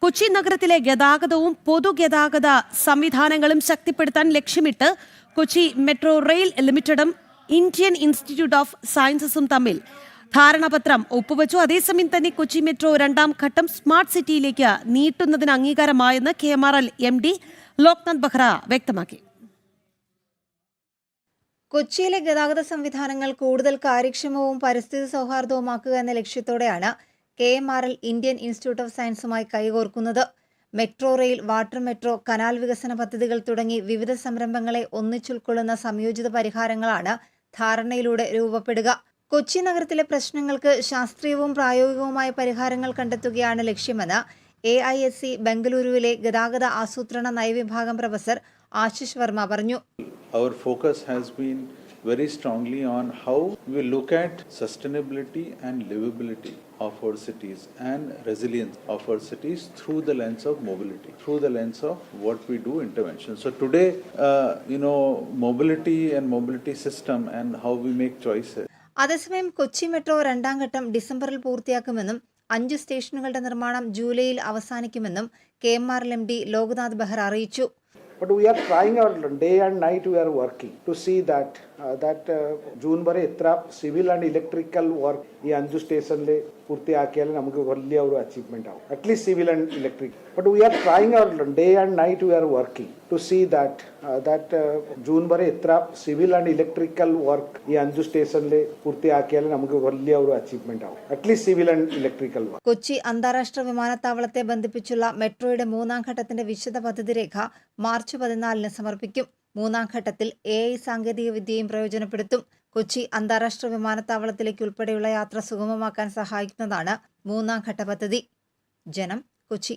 കൊച്ചി നഗരത്തിലെ ഗതാഗതവും പൊതുഗതാഗത സംവിധാനങ്ങളും ശക്തിപ്പെടുത്താൻ ലക്ഷ്യമിട്ട് കൊച്ചി മെട്രോ റെയിൽ ലിമിറ്റഡും ഇന്ത്യൻ ഇൻസ്റ്റിറ്റ്യൂട്ട് ഓഫ് സയൻസസും തമ്മിൽ ധാരണാപത്രം ഒപ്പുവച്ചു. അതേസമയം തന്നെ കൊച്ചി മെട്രോ രണ്ടാം ഘട്ടം സ്മാർട്ട് സിറ്റിയിലേക്ക് നീട്ടുന്നതിന് അംഗീകാരമായെന്ന് KMRL MD ലോക്നാഥ് ബെഹ്റ വ്യക്തമാക്കി. കൊച്ചിയിലെ ഗതാഗത സംവിധാനങ്ങൾ കൂടുതൽ കാര്യക്ഷമവും പരിസ്ഥിതി സൗഹാർദ്ദവുമാക്കുക എന്ന ലക്ഷ്യത്തോടെയാണ് KMRL ഇന്ത്യൻ ഇൻസ്റ്റിറ്റ്യൂട്ട് ഓഫ് സയൻസുമായി കൈകോർക്കുന്നത്. Metro rail, water metro, canal വികസന പദ്ധതികൾ തുടങ്ങി വിവിധ സംരംഭങ്ങളെ ഒന്നിച്ചുൾക്കൊള്ളുന്ന സംയോജിത പരിഹാരങ്ങളാണ് ധാരണയിലൂടെ രൂപപ്പെടുക. കൊച്ചി നഗരത്തിലെ പ്രശ്നങ്ങൾക്ക് ശാസ്ത്രീയവും പ്രായോഗികവുമായ പരിഹാരങ്ങൾ കണ്ടെത്തുകയാണ് ലക്ഷ്യമെന്ന് AISC ബംഗളൂരുവിലെ ഗതാഗത ആസൂത്രണ നയവിഭാഗം പ്രൊഫസർ ആശിഷ് വർമ്മ പറഞ്ഞു. Our focus has been very strongly on how we look at sustainability and livability of our cities and resilience of our cities through the lens of mobility, through the lens of what we do intervention. So today, mobility and mobility system and how we make choices. അതേസമയം Kochi metro രണ്ടാം ഘട്ടം ഡിസംബറിൽ പൂർത്തിയാക്കുമെന്നും 5 സ്റ്റേഷനുകളുടെ നിർമ്മാണം ജൂലൈയിൽ അവസാനിക്കുമെന്നും KMRL MD Loknath Behera അറിയിച്ചു. But we are trying our day and night. We are working to see that June vare etra civil and electrical work ee 5 station le purti aakiyal namukku valliya oru achievement avu, at least civil and electric. But we are trying our day and night. We are working to see that June vare etra civil and electrical work ee 5 station le purti aakiyal namukku valliya oru achievement avu, at least civil and electrical work. Kochi അന്താരാഷ്ട്ര വിമാനത്താവളത്തെ ബന്ധിപ്പിച്ചുള്ള മെട്രോയുടെ മൂന്നാം ഘട്ടത്തിന്റെ വിശദ പദ്ധതി രേഖ March 14-ന് സമർപ്പിക്കും. മൂന്നാം ഘട്ടത്തിൽ AI സാങ്കേതിക വിദ്യയും പ്രയോജനപ്പെടുത്തും. കൊച്ചി അന്താരാഷ്ട്ര വിമാനത്താവളത്തിലേക്ക് ഉൾപ്പെടെയുള്ള യാത്ര സുഗമമാക്കാൻ സഹായിക്കുന്നതാണ് മൂന്നാം ഘട്ട പദ്ധതി. ജനം, കൊച്ചി.